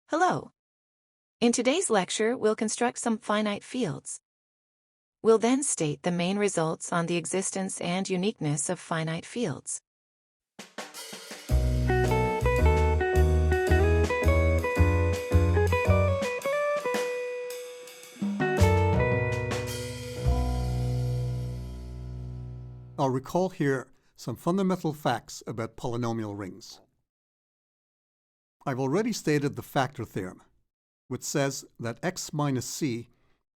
Hello. In today's lecture, we'll construct some finite fields. We'll then state the main results on the existence and uniqueness of finite fields. I'll recall here some fundamental facts about polynomial rings. I've already stated the factor theorem, which says that x minus c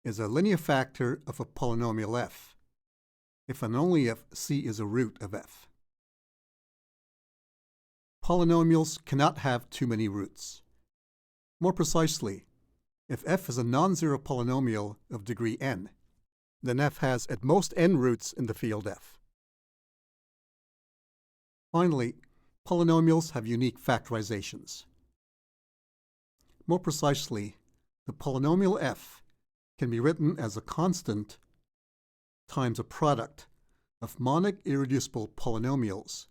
is a linear factor of a polynomial f, if and only if c is a root of f. Polynomials cannot have too many roots. More precisely, if f is a non-zero polynomial of degree n, then f has at most n roots in the field f. Finally, polynomials have unique factorizations. More precisely, the polynomial f can be written as a constant times a product of monic irreducible polynomials,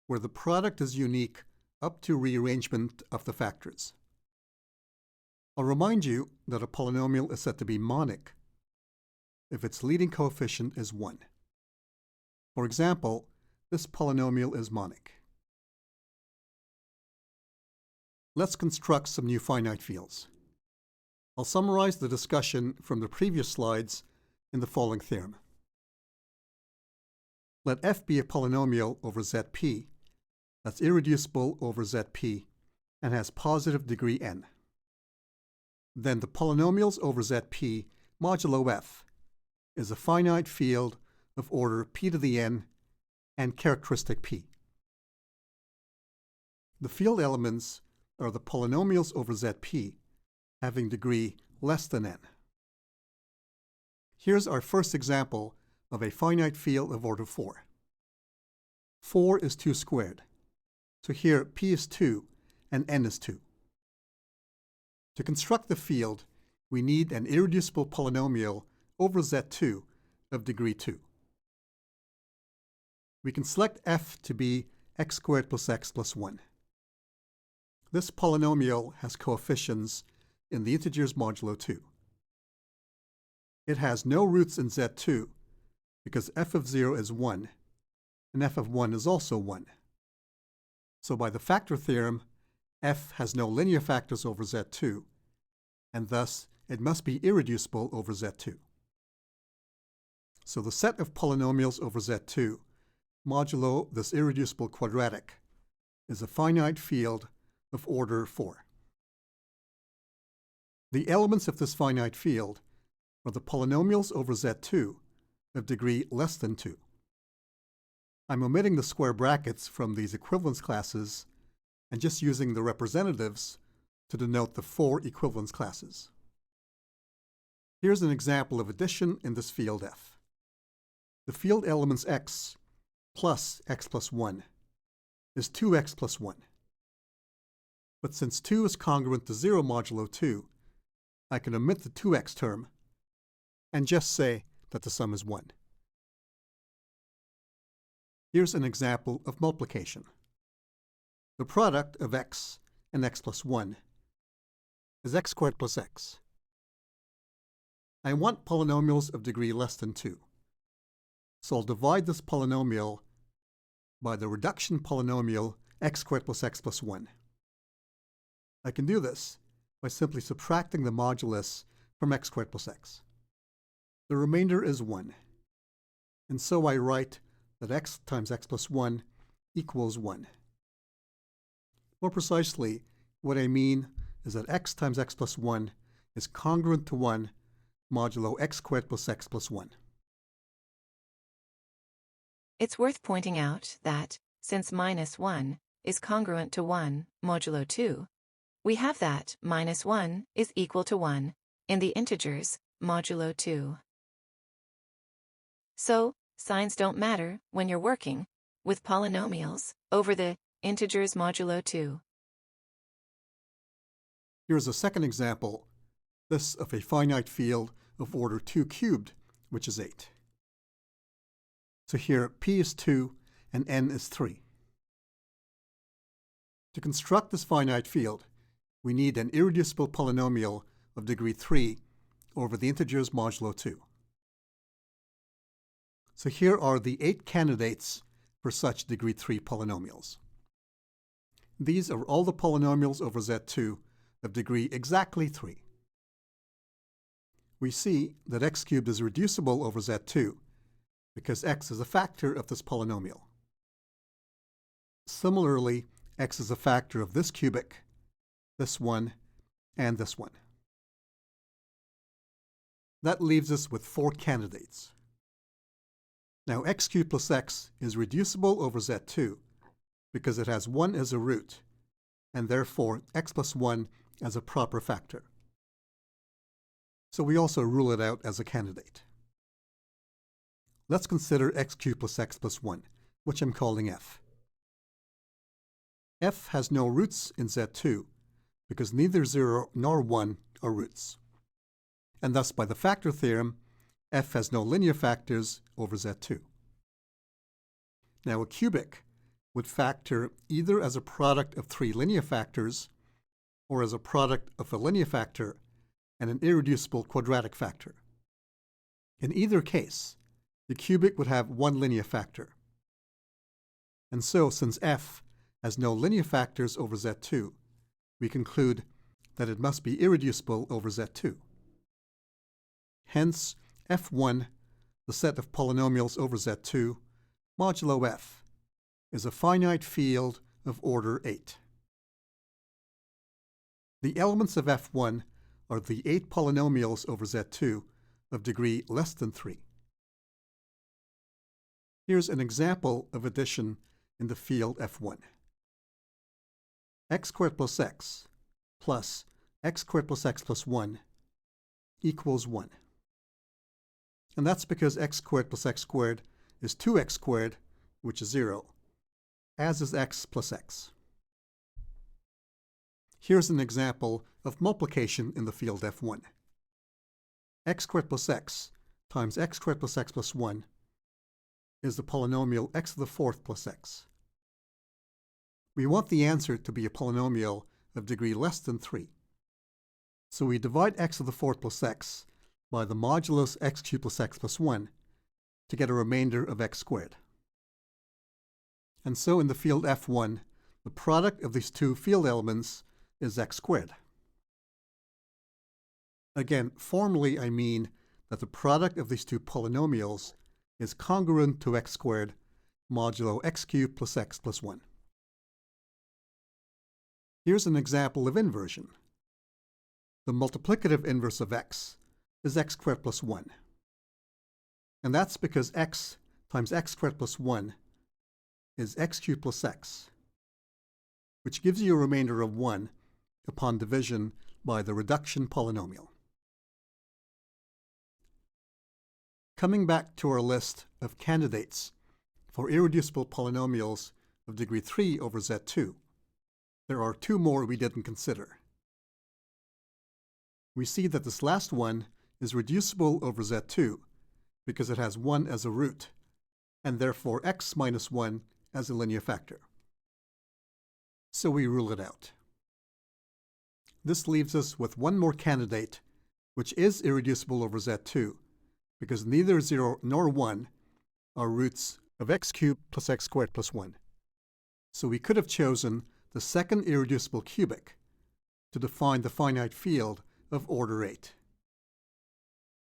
where the product is unique up to rearrangement of the factors. I'll remind you that a polynomial is said to be monic if its leading coefficient is 1. For example, this polynomial is monic. Let's construct some new finite fields. I'll summarize the discussion from the previous slides in the following theorem. Let f be a polynomial over Zp that's irreducible over Zp and has positive degree n. Then the polynomials over Zp modulo f is a finite field of order p to the n and characteristic p. The field elements are the polynomials over Zp having degree less than n. Here's our first example of a finite field of order 4. 4 is 2 squared, so here p is 2 and n is 2. To construct the field, we need an irreducible polynomial over Z2 of degree 2. We can select f to be x squared plus x plus 1. This polynomial has coefficients in the integers modulo 2. It has no roots in Z2 because f of 0 is 1 and f of 1 is also 1. So by the factor theorem, f has no linear factors over Z2, and thus it must be irreducible over Z2. So the set of polynomials over Z2 modulo this irreducible quadratic is a finite field of order 4. The elements of this finite field are the polynomials over Z2 of degree less than 2. I'm omitting the square brackets from these equivalence classes and just using the representatives to denote the 4 equivalence classes. Here's an example of addition in this field f. The field elements x plus x plus 1 is 2x plus 1. But since 2 is congruent to 0 modulo 2, I can omit the 2x term and just say that the sum is 1. Here's an example of multiplication. The product of x and x plus 1 is x squared plus x. I want polynomials of degree less than 2. So I'll divide this polynomial by the reduction polynomial x squared plus x plus 1. I can do this by simply subtracting the modulus from x squared plus x. The remainder is 1. And so I write that x times x plus 1 equals 1. More precisely, what I mean is that x times x plus 1 is congruent to 1 modulo x squared plus x plus 1. It's worth pointing out that, since minus 1 is congruent to 1 modulo 2, we have that minus 1 is equal to 1 in the integers modulo 2. So, signs don't matter when you're working with polynomials over the integers modulo 2. Here's a second example, this of a finite field of order 2 cubed, which is 8. So here p is 2 and n is 3. To construct this finite field, we need an irreducible polynomial of degree 3 over the integers modulo 2. So here are the 8 candidates for such degree 3 polynomials. These are all the polynomials over Z2 of degree exactly 3. We see that x cubed is reducible over Z2 because x is a factor of this polynomial. Similarly, x is a factor of this cubic, this one, and this one. That leaves us with 4 candidates. Now x cubed plus x is reducible over Z2 because it has 1 as a root, and therefore x plus 1 as a proper factor. So we also rule it out as a candidate. Let's consider x cubed plus x plus 1, which I'm calling f. F has no roots in Z2 because neither 0 nor 1 are roots. And thus, by the factor theorem, f has no linear factors over Z2. Now, a cubic would factor either as a product of 3 linear factors or as a product of a linear factor and an irreducible quadratic factor. In either case, the cubic would have 1 linear factor. And so, since f has no linear factors over Z2, we conclude that it must be irreducible over Z2. Hence, f1, the set of polynomials over Z2, modulo f, is a finite field of order 8. The elements of f1 are the 8 polynomials over Z2 of degree less than 3. Here's an example of addition in the field f1. X squared plus x squared plus x plus 1 equals 1. And that's because x squared plus x squared is 2x squared, which is 0, as is x plus x. Here's an example of multiplication in the field f1. X squared plus x times x squared plus x plus 1 is the polynomial x to the 4th plus x. We want the answer to be a polynomial of degree less than 3. So we divide x to the 4th plus x by the modulus x cubed plus x plus 1 to get a remainder of x squared. And so in the field f1, the product of these two field elements is x squared. Again, formally I mean that the product of these two polynomials is congruent to x squared modulo x cubed plus x plus 1. Here's an example of inversion. The multiplicative inverse of x is x squared plus 1. And that's because x times x squared plus 1 is x cubed plus x, which gives you a remainder of 1 upon division by the reduction polynomial. Coming back to our list of candidates for irreducible polynomials of degree 3 over Z2, there are 2 more we didn't consider. We see that this last one is reducible over Z2 because it has 1 as a root, and therefore x minus 1 as a linear factor. So we rule it out. This leaves us with 1 more candidate, which is irreducible over Z2, because neither 0 nor 1 are roots of x cubed plus x squared plus 1. So we could have chosen the second irreducible cubic to define the finite field of order 8.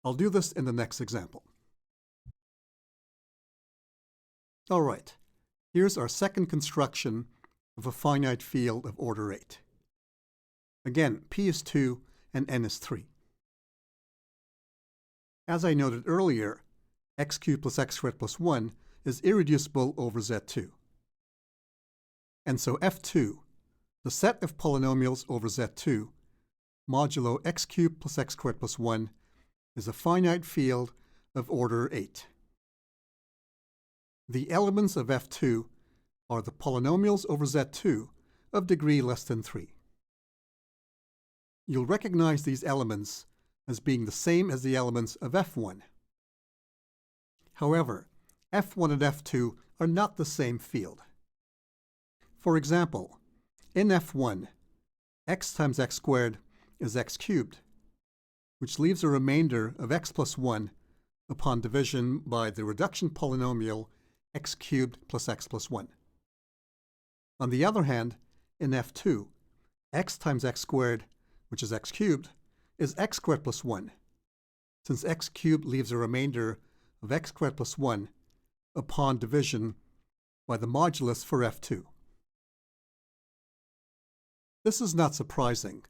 I'll do this in the next example. All right, here's our second construction of a finite field of order 8. Again, p is 2 and n is 3. As I noted earlier, x cubed plus x squared plus 1 is irreducible over Z2. And so f2, the set of polynomials over Z2, modulo x cubed plus x squared plus 1, is a finite field of order 8. The elements of f2 are the polynomials over Z2 of degree less than 3. You'll recognize these elements as being the same as the elements of f1. However, f1 and f2 are not the same field. For example, in f1, x times x squared is x cubed, which leaves a remainder of x plus 1 upon division by the reduction polynomial x cubed plus x plus 1. On the other hand, in F2, x times x squared, which is x cubed, is x squared plus 1, since x cubed leaves a remainder of x squared plus 1 upon division by the modulus for F2. This is not surprising,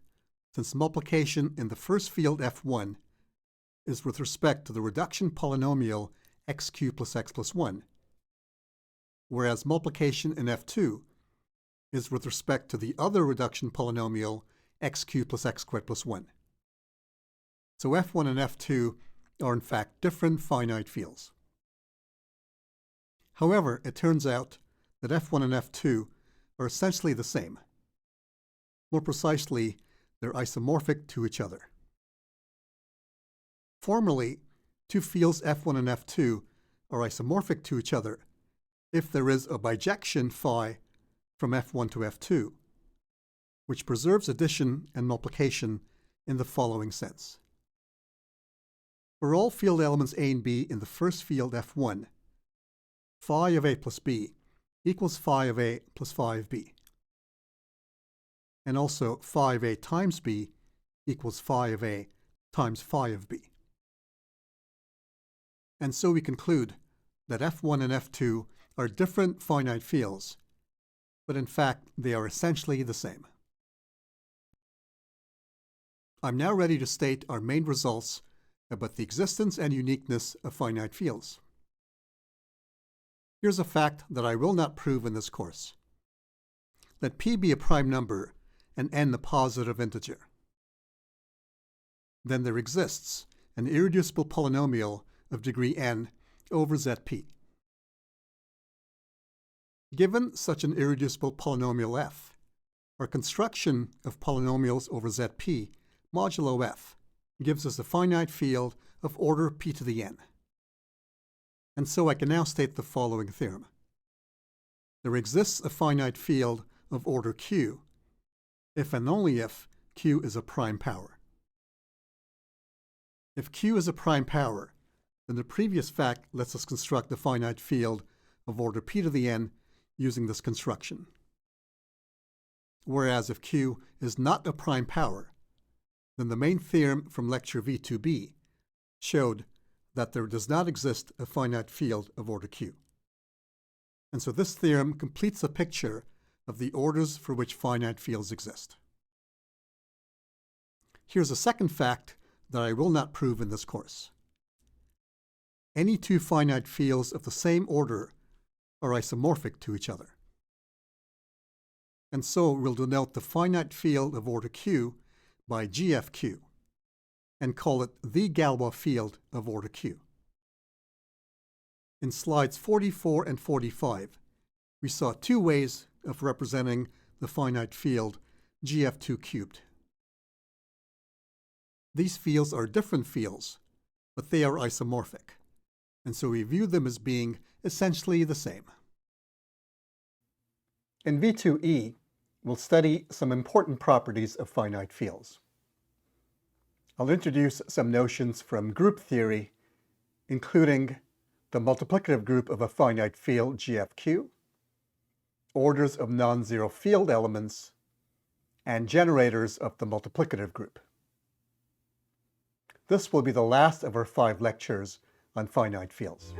since multiplication in the first field F1 is with respect to the reduction polynomial x cubed plus x plus 1, whereas multiplication in F2 is with respect to the other reduction polynomial x cubed plus x squared plus 1. So F1 and F2 are in fact different finite fields. However, it turns out that F1 and F2 are essentially the same. More precisely, they're isomorphic to each other. Formally, two fields F1 and F2 are isomorphic to each other if there is a bijection phi from F1 to F2, which preserves addition and multiplication in the following sense. For all field elements A and B in the first field F1, phi of A plus B equals phi of A plus phi of B. And also phi of A times B equals phi of A times phi of B. And so we conclude that F1 and F2 are different finite fields, but in fact they are essentially the same. I'm now ready to state our main results about the existence and uniqueness of finite fields. Here's a fact that I will not prove in this course. Let P be a prime number and n a positive integer. Then there exists an irreducible polynomial of degree n over Zp. Given such an irreducible polynomial f, our construction of polynomials over Zp modulo f gives us a finite field of order p to the n. And so I can now state the following theorem. There exists a finite field of order q if and only if q is a prime power. If q is a prime power, then the previous fact lets us construct the finite field of order p to the n using this construction. Whereas if q is not a prime power, then the main theorem from lecture V2b showed that there does not exist a finite field of order q. And so this theorem completes a picture of the orders for which finite fields exist. Here's a second fact that I will not prove in this course. Any two finite fields of the same order are isomorphic to each other. And so we'll denote the finite field of order q by GFQ and call it the Galois field of order q. In slides 44 and 45, we saw two ways of representing the finite field GF2 cubed. These fields are different fields, but they are isomorphic, and so we view them as being essentially the same. In V2e, we'll study some important properties of finite fields. I'll introduce some notions from group theory, including the multiplicative group of a finite field GFQ, orders of non-zero field elements, and generators of the multiplicative group. This will be the last of our 5 lectures on finite fields.